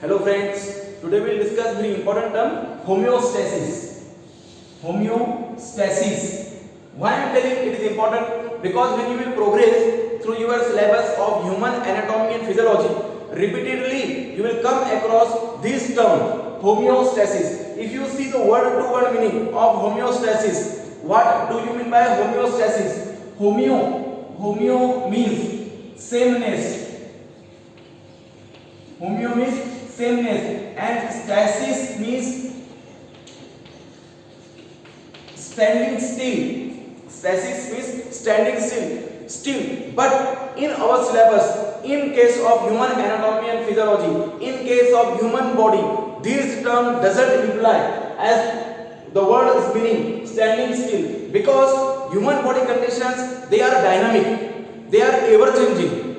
Hello friends, today we will discuss very important term homeostasis. Homeostasis. Why I am telling it is important? Because when you will progress through your syllabus of Human Anatomy and Physiology, repeatedly you will come across this term homeostasis. If you see the word-to-word meaning of homeostasis, what do you mean by homeostasis? Homeo means sameness. Homeo means sameness and stasis means standing still. Stasis means standing still. But in our syllabus, in case of Human Anatomy and Physiology, in case of human body, this term doesn't imply as the word is meaning standing still, because human body conditions, they are dynamic, they are ever changing.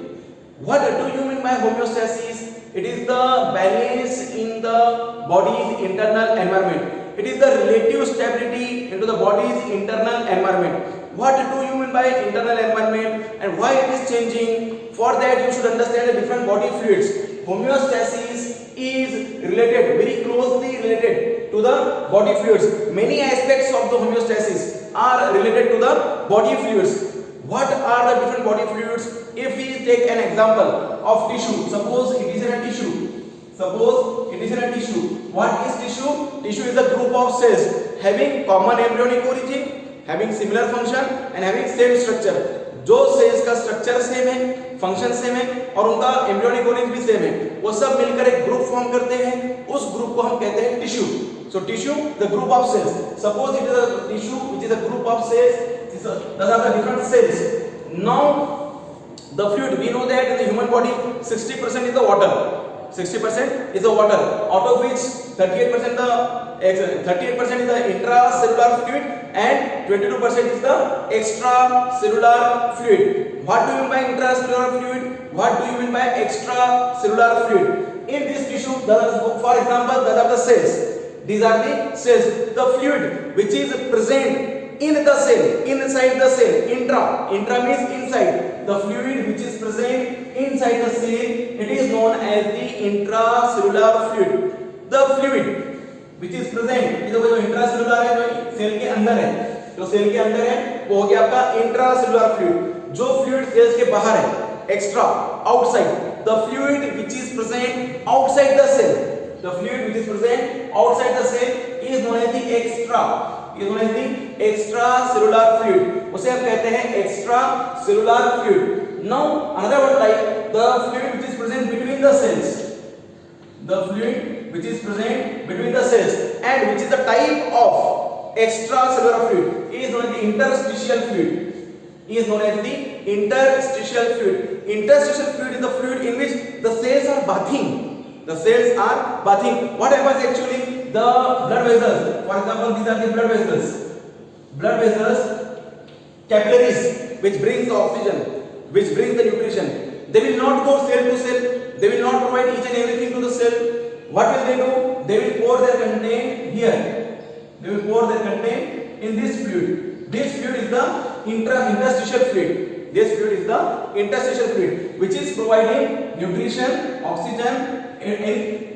What do you mean by homeostasis? It is the balance in the body's internal environment. It is the relative stability into the body's internal environment. What do you mean by internal environment and why it is changing? For that you should understand the different body fluids. Homeostasis is related, very closely related to the body fluids. Many aspects of the homeostasis are related to the body fluids. What are the different body fluids? If we take an example of tissue, suppose it is in a tissue. Suppose it is in a tissue. What is tissue? Tissue is a group of cells having common embryonic origin, having similar function and having same structure. जो sales का structure same है, function same है और उनका embryonic origin भी same है, वो सब मिलकर एक ग्रुप फॉर्म करते हैं. उस ग्रुप को हम कहते हैं tissue. So tissue, the group of cells. Suppose it is a tissue which is a group of cells. Those are the different cells. Now the fluid, we know that in the human body 60% is the water. 60% is the water, out of which 38% is the intracellular fluid and 22% is the extracellular fluid. What do you mean by intracellular fluid? What do you mean by extracellular fluid? In this tissue, for example, that are the cells. These are the cells. The fluid which is present in the cell, inside the cell, intra means inside. The fluid which is present inside the cell, it is known as the intracellular fluid. The fluid which is present, जो intracellular है, जो cell के अंदर है, जो cell के अंदर है, वो हो गया आपका intracellular fluid. जो fluid सेल्स के बाहर है, extra, outside. The fluid which is present outside the cell, the fluid which is present outside the cell is known as the extra. Is known as the extracellular fluid. उसे हम कहते हैं extracellular fluid. Now another word like the fluid which is present between the cells. The fluid which is present between the cells and which is the type of extracellular fluid is known as the interstitial fluid. Is known as the interstitial fluid. Interstitial fluid is the fluid in which the cells are bathing. The cells are bathing. What happens actually? The blood vessels, for example, these are the blood vessels. Blood vessels, capillaries, which brings the oxygen, which brings the nutrition. They will not go cell to cell. They will not provide each and everything to the cell. What will they do? They will pour their content here. They will pour their content in this fluid. This fluid is the interstitial fluid. This fluid is the interstitial fluid, which is providing nutrition, oxygen, and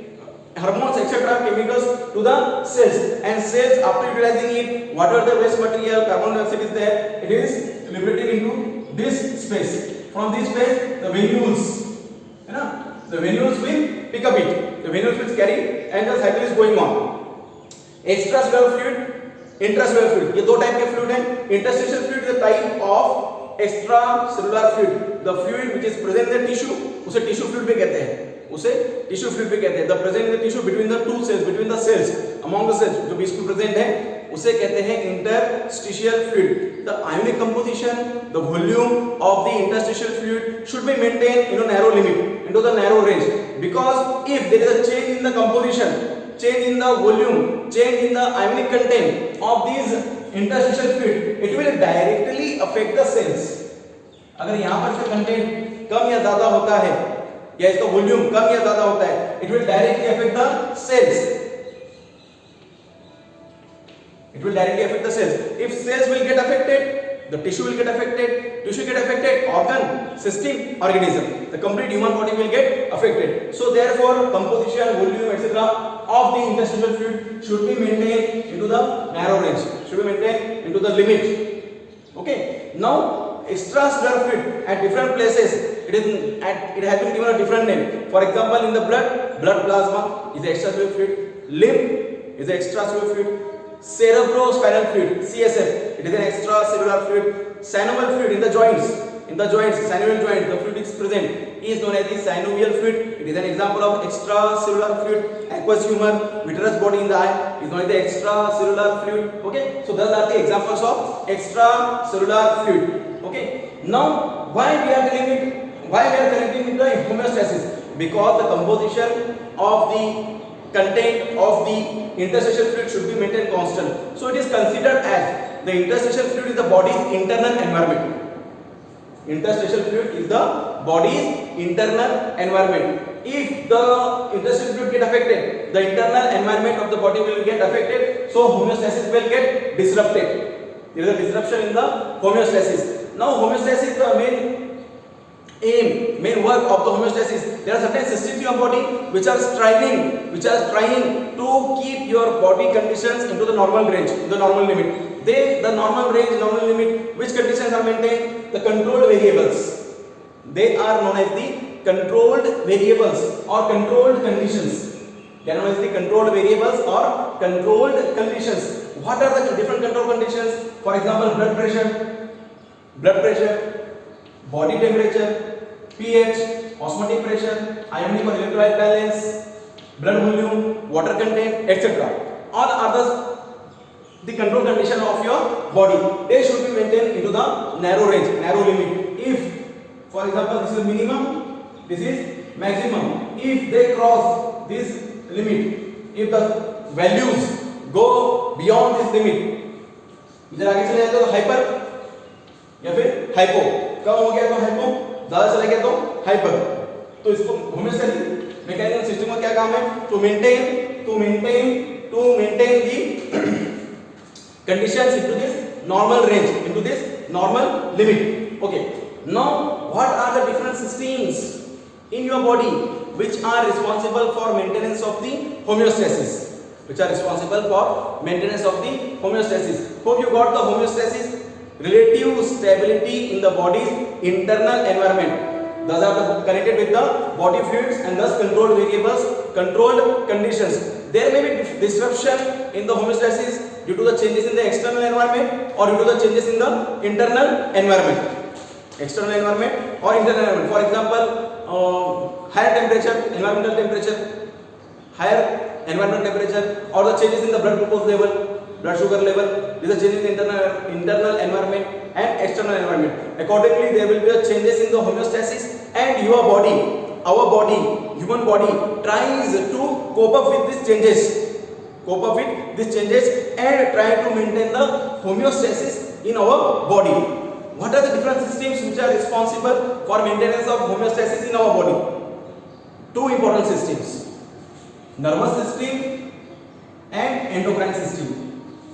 hormones, etc., chemicals to the cells. And cells, after utilizing it, whatever the waste material, carbon dioxide is there, it is liberated into this space. From this space, the venules, the venules will pick up it. The venules will carry, and the cycle is going on. Extracellular fluid, intracellular fluid. ये दो type के fluid हैं. Interstitial fluid is a type of extracellular fluid. The fluid which is present in the tissue, उसे tissue fluid भी कहते हैं. उसे tissue fluid भी कहते हैं. The present in the tissue between the two cells, between the cells, among the cells, जो बीच में प्रेजेंट है, उसे कहते हैं interstitial fluid. The ionic composition, the volume of the interstitial fluid should be maintain in a narrow limit, into the narrow range, because if there is a change in the composition, change in the volume, change in the ionic content of these interstitial fluid, it will directly affect the cells. अगर यहाँ पर से content कम या ज्यादा होता है या इसका वॉल्यूम कम या ज्यादा होता है, it will directly affect the cells. It will directly affect the cells. If cells will get affected, the tissue will get affected, organ, system, organism. The complete human body will get affected. So therefore, composition, volume, etc. of the interstitial fluid should be maintained into the narrow range, should be maintained into the limit. Okay. Now, extracellular fluid at different places, it has been given a different name. For example, in the blood plasma is the extracellular fluid, lymph is the extracellular fluid, cerebrospinal fluid (CSF), it is an extracellular fluid, synovial fluid in the joints, synovial joint, the fluid is present, is known as the synovial fluid. It is an example of extracellular fluid. Aqueous humor, vitreous body in the eye is known as the extracellular fluid. Okay, so those are the examples of extracellular fluid. Okay, now why we are connecting with the homeostasis? Because the composition of the content of the interstitial fluid should be maintained constant. So it is considered as the interstitial fluid is the body's internal environment. Interstitial fluid is the body's internal environment. If the interstitial fluid get affected, the internal environment of the body will get affected. So homeostasis will get disrupted. There is a disruption in the homeostasis. Now homeostasis, the main work of the homeostasis. There are certain systems in your body which are trying to keep your body conditions into the normal range, the normal limit. The normal range, normal limit, which conditions are maintained? The controlled variables. They are known as the controlled variables or controlled conditions. They are known as the controlled variables or controlled conditions. What are the different control conditions? For example, blood pressure, body temperature, pH, osmotic pressure, ionic or electrolyte balance, blood volume, water content, etc. All are the control condition of your body. They should be maintained into the narrow range, narrow limit. If, for example, this is minimum, this is maximum. If they cross this limit, if the values go beyond this limit, इधर आगे चले जाए तो hyper या फिर hypo, कम हो गया तो हाइपो, ज्यादा चला गया तो हाइपर. तो इसको होम्योस्टैटिक मैकेनिज्म सिस्टम का क्या काम है? To maintain the conditions into this normal range, into this normal limit. Okay. Now, what are the different systems in your body which are responsible for maintenance of the homeostasis? Hope you got the homeostasis. Relative stability in the body's internal environment. Thus are connected with the body fluids and thus controlled variables, controlled conditions. There may be disruption in the homeostasis due to the changes in the external environment or due to the changes in the internal environment. External environment or internal environment. For example, higher temperature, environmental temperature, higher environmental temperature, or the changes in the blood glucose level, blood sugar level. These are changes in the internal environment and external environment. Accordingly, there will be a changes in the homeostasis, and your body, our body, human body tries to cope up with these changes, and try to maintain the homeostasis in our body. What are the different systems which are responsible for maintenance of homeostasis in our body? Two important systems: nervous system and endocrine system.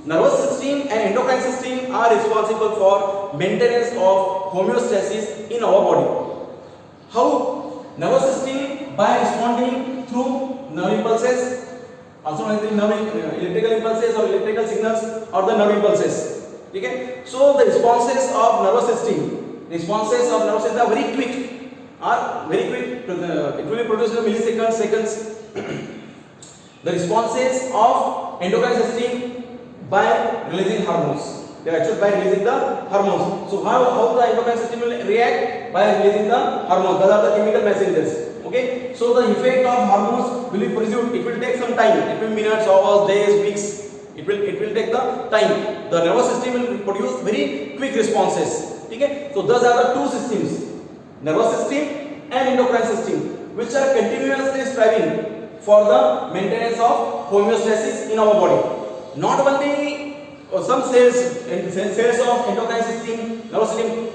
Nervous system and endocrine system are responsible for maintenance of homeostasis in our body. How? Nervous system by responding through nerve impulses, also known as the electrical impulses or electrical signals, or the nerve impulses. Okay? So the responses of nervous system are very quick. It will be produced in milliseconds, seconds. The responses of endocrine system by releasing hormones. They are actually by releasing the hormones. So how the endocrine system will react? By releasing the hormones. Those are the chemical messengers. Okay. So the effect of hormones will be produced. It will take some time. It will be minutes, hours, days, weeks. It will take the time. The nervous system will produce very quick responses. Okay. So those are the two systems: nervous system and endocrine system, which are continuously striving for the maintenance of homeostasis in our body. Not only some cells of endocrine system, nervous system.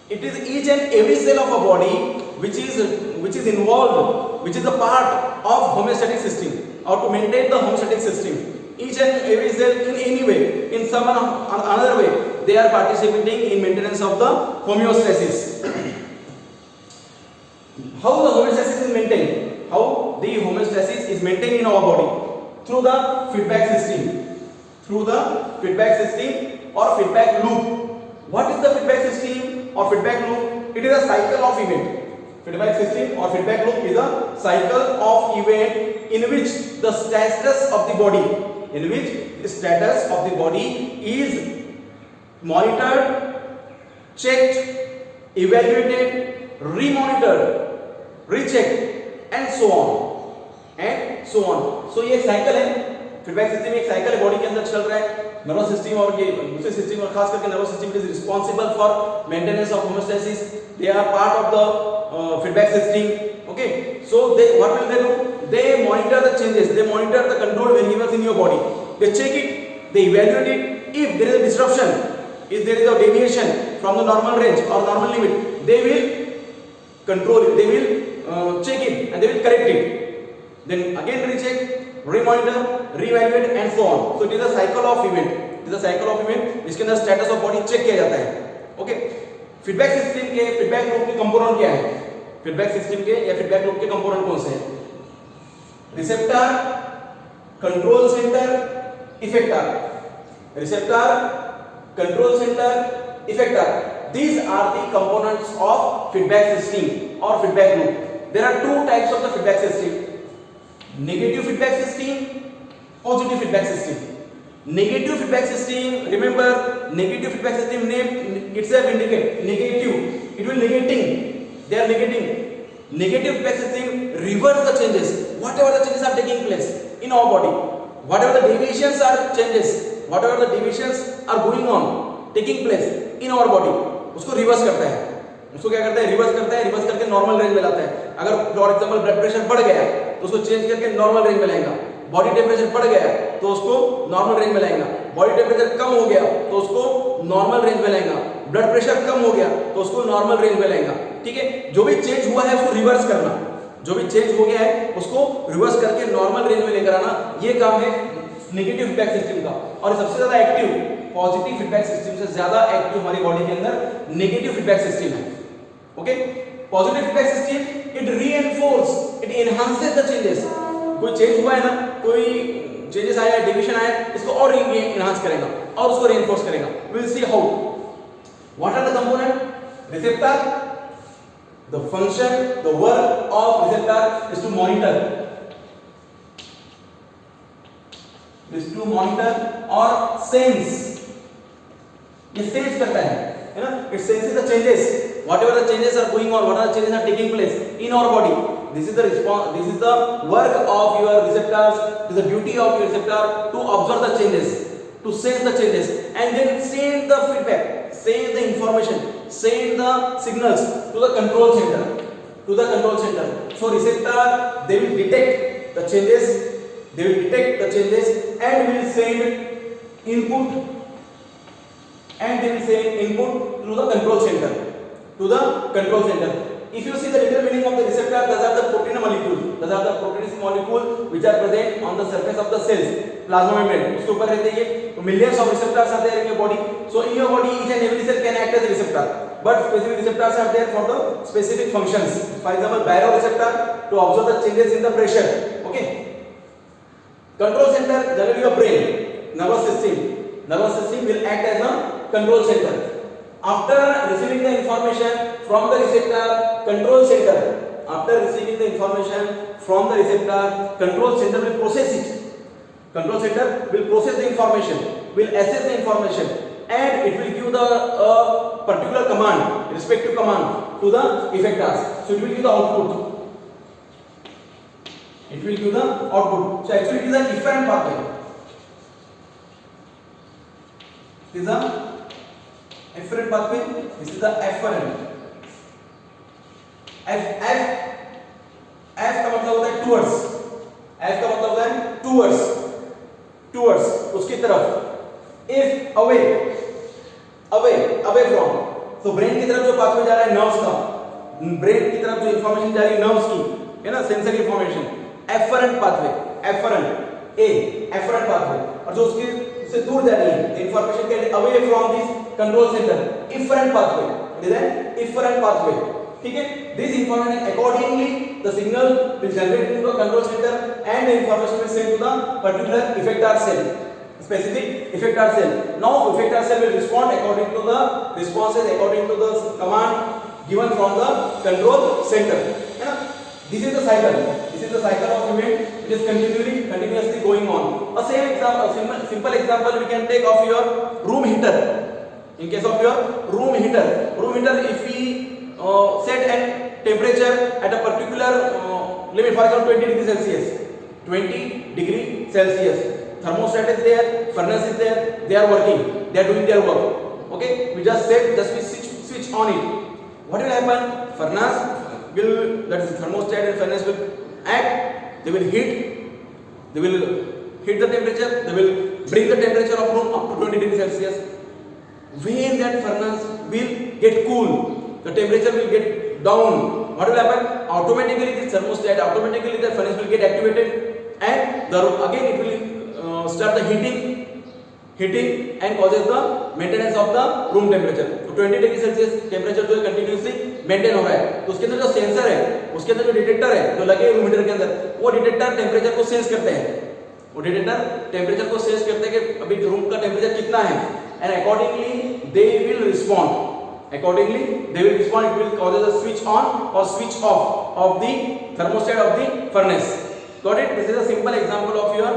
It is each and every cell of a body which is involved, which is a part of homeostatic system, or to maintain the homeostatic system. Each and every cell in any way, in some another way, they are participating in maintenance of the homeostasis. How the homeostasis is maintained? How the homeostasis is maintained in our body? Through the feedback system. Through the feedback system or feedback loop. What is the feedback system or feedback loop? It is a cycle of event. Feedback system or feedback loop is a cycle of event in which the status of the body, is monitored, checked, evaluated, remonitored, rechecked and so on. So ये cycle है, feedback system एक cycle है, body के अंदर चल रहा है. Nervous system और ये दूसरे system और खास करके nervous system is responsible for maintenance of homeostasis. They are part of the feedback system. Okay, so what will they do? They monitor the changes. They monitor the control variables in your body. They check it. They evaluate it. If there is a disruption, if there is a deviation from the normal range or normal limit, they will control it. They will check it and they will correct it. Then again recheck, remonitor, reevaluate and so on. So it is a cycle of event. It is a cycle of event जिसके अंदर status of body check किया जाता है. Okay. Feedback system के feedback loop के component क्या है? Feedback system के या feedback loop के component कौन से हैं? Receptor, control center, effector. Receptor, control center, effector. These are the components of feedback system or feedback loop. There are two types of the feedback system. Negative feedback system, positive feedback system. Negative feedback system, remember negative feedback system name itself indicate negative. It will negating. They are negating. Negative feedback system reverse the changes. Whatever the changes are taking place in our body, whatever the deviations are changes, whatever the deviations are going on, taking place in our body, उसको reverse करता है. उसको क्या करता है? Reverse करता है. Reverse करके नॉर्मल रेंज में लाता है. अगर फॉर एग्जांपल ब्लड प्रेशर बढ़ गया तो उसको चेंज करके नॉर्मल रेंज में लाएगा. बॉडी टेम्परेचर बढ़ गया तो उसको नॉर्मल रेंज में लाएगा. बॉडी टेम्परेचर कम हो गया तो उसको नॉर्मल रेंज में लाएगा. ब्लड प्रेशर कम हो गया तो उसको नॉर्मल रेंज में लाएगा. ठीक है, जो भी चेंज हुआ है उसको रिवर्स करना. जो भी चेंज हो गया है उसको रिवर्स करके नॉर्मल रेंज में लेकर आना, ये काम है नेगेटिव फीडबैक सिस्टम का. और सबसे ज्यादा एक्टिव पॉजिटिव फीडबैक सिस्टम से ज्यादा एक्टिव हमारी बॉडी के अंदर नेगेटिव फीडबैक सिस्टम है. Okay, positive feedback system it reinforce, it enhances the changes. कोई चेंज हुआ है ना, कोई चेंजेस आया, डेविएशन आया, इसको और एनहांस करेगा और उसको रीइंफोर्स करेगा. We will see how. What are the component? Receptor. The function, the work of receptor is to monitor, or sense. ये sense करता है ना? It senses the changes, whatever the changes are going on, whatever the changes are taking place in our body. This is the response. This is the work of your receptors. It is the duty of your receptor to observe the changes, to sense the changes, and then send the feedback, send the information, send the signals to the control center. So receptor, they will detect the changes, and will send input, to the control center. If you see the literal meaning of the receptor, those are the protein molecule which are present on the surface of the cells. Plasma membrane उसके ऊपर रहते हैं. तो millions of receptors are there in your body. So in your body each and every cell can act as a receptor, but specific receptors are there for the specific functions. For example, baroreceptor to observe the changes in the pressure. Okay. Control center, generally your brain, nervous system will act as a control center. After receiving the information from the receptor, control center will process it. Control center will process the information, will assess the information, and it will give the particular command, respective command to the effectors. So it will give the output. So actually it is an efferent pathway. This is the efferent. F का मतलब होता है towards, उसकी तरफ. If away from, तो brain की तरफ जो पाथवे जा रहा है नर्व्स का, ब्रेन की तरफ जो इंफॉर्मेशन जा रही है नर्व्स की, है ना, सेंसरी इंफॉर्मेशन, efferent pathway. और जो उसके से दूर जा रही है information get away from this control center, efferent pathway. It is an efferent pathway. ठीक है, this information accordingly the signal will generate into the control center and the information will send to the particular effector cell, specific effector cell. Now effector cell will respond according to the responses according to the command given from the control center. है ना? This is the cycle. This is the cycle of event which is continuously going on. A same example, a simple example we can take of your room heater. In case of your room heater, if we set a temperature at a particular limit, for example 20 degrees Celsius, 20 degrees Celsius, thermostat is there, furnace is there, they are working, they are doing their work. Okay, we just switch on it. What will happen? Furnace will, that is thermostat and furnace will act, they will heat the temperature, they will bring the temperature of room up to 20 degrees Celsius. When that furnace will get cool, the temperature will get down. What will happen? Automatically this thermostat, automatically the furnace will get activated, and again it will start the heating and causes the maintenance of the room temperature. तो 20 degree Celsius temperature जो है continuously maintain हो रहा है, तो उसके अंदर जो सेंसर है, उसके अंदर जो डिटेक्टर है जो लगे रूम हीटर के अंदर, वो डिटेक्टर टेम्परेचर को सेंस करते हैं, वो डिटेक्टर टेम्परेचर को सेंस करते हैं कि अभी रूम का टेम्परेचर कितना है, and accordingly they will respond. It will cause a switch on or switch off of the thermostat of the furnace. Got it? This is a simple example of your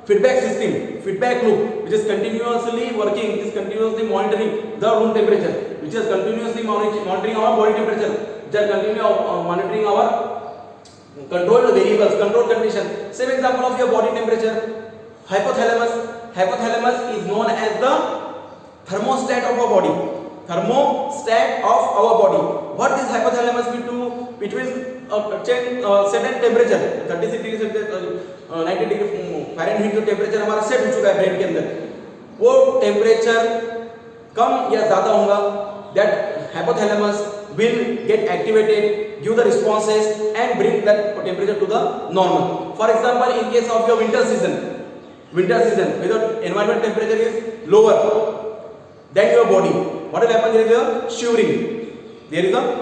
feedback system, feedback loop, which is continuously working, it is continuously monitoring the room temperature, which is continuously monitoring our body temperature, which are continuously monitoring our control variables, control condition. Same example of your body temperature, hypothalamus is known as the thermostat of our body. What this hypothalamus will do? It will change certain temperature, 36 degree Celsius 90 degree Fahrenheit जो temperature हमारा set हो चुका है brain के अंदर, वो temperature कम या ज़्यादा होगा, that hypothalamus will get activated, give the responses and bring that temperature to the normal. For example, in case of your winter season, where the environment temperature is lower than your body, what will happen? There is a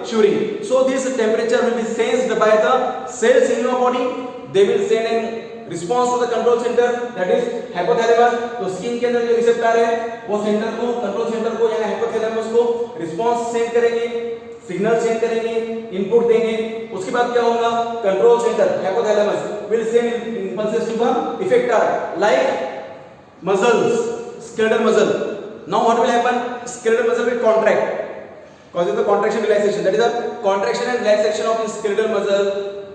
shivering. So this temperature will be sensed by the cells in your body. They will send a response to the control center, that is hypothalamus. तो skin के अंदर जो receptor है वो centre को, control centre को यानी hypothalamus को रिस्पांस सेंड करेंगे, सिग्नल सेंड करेंगे, इनपुट देंगे. उसके बाद क्या होगा? Control centre hypothalamus will send impulses to the effector like muscles, skeletal muscle. Now what will happen? Skeletal muscle will contract, causes the contraction relaxation. That is the contraction and relaxation of the skeletal muscle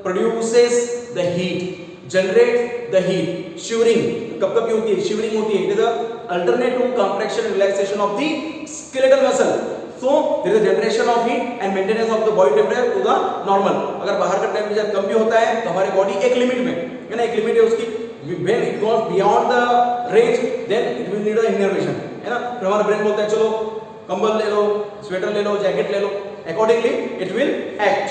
produces the heat, generates the heat. Shivering कब कब होती है? Shivering होती है. It is the alternative contraction and relaxation of the skeletal muscle. So there is a generation of heat and maintenance of the body temperature to the normal. अगर बाहर का temperature कम भी होता है तो हमारी बॉडी एक लिमिट में, है ना, एक लिमिट है उसकी. When it goes beyond the range, then it will need a innervation, है ना. फिर हमारा ब्रेन बोलता है चलो कंबल ले लो, स्वेटर ले लो, जैकेट ले लो. Accordingly it will act.